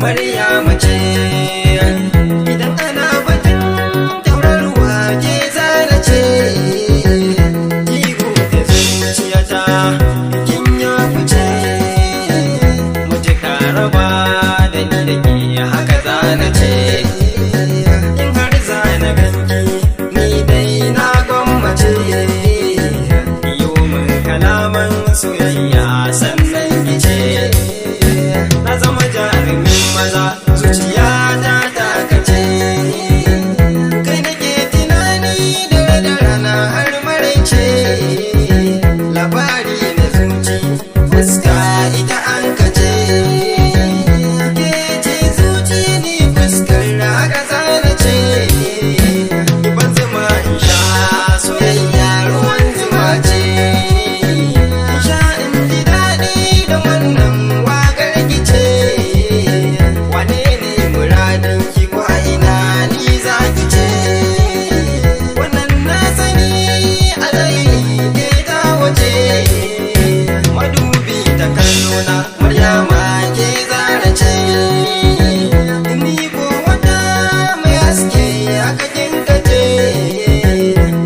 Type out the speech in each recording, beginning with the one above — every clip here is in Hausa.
Maryama ce idan ana batun tauraruwa ke zana ce iko da zuciyata kin ya fice muji karaba da ni da ke haka zana ce in har zana ganki ni dai na gwammace yo mun kalaman soyayya sannan kice na zama jarumin maza zuciya ta takace kai nake tunani da rana har maraice labari na zuci fuska ita an kace ke ce zuci ni fuskar haka zana ce ban zama in sha soyayya ruwan zuma ce in sha in ji daɗi da wannan waƙar kice wane ne muradin ki ko a ina ni za ki ce wannan na sani a zahiri ke ta waje madubi ta kallona Maryama ke zara ce ni ko wata mai haske haka kin kace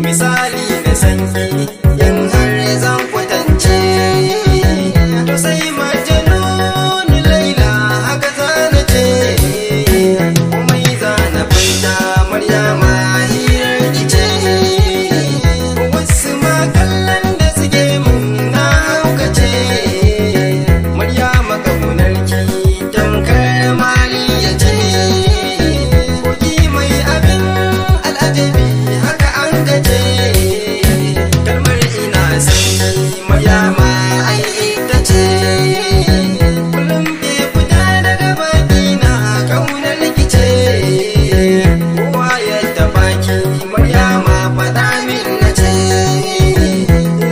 misali na sanki in har zan kwatance to sai majanun laila haka zana ce komai zana fita Maryama hirar kice wasu ma kallon da suke mun na haukace Maryama ƙaunarki tamkar maliya ce kogi mai abin al'ajabi haka an gaje kalmar ina sanki Maryama ai ita ce kullum ke fita daga bakina ƙaunar kice kowa ya taɓa ki Maryama faɗa min na ce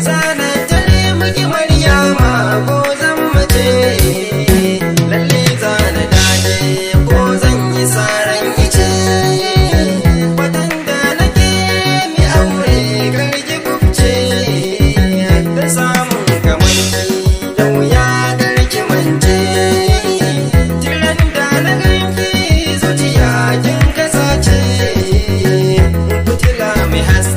zana tare miki Maryama ko zan mace lalle zana dade ko zan yi saran ice kwatanta nake mi aure karki kubce da samun kamar ki da wuya karki mance tiran da na ganki zuciya kin kasace fitila mai haske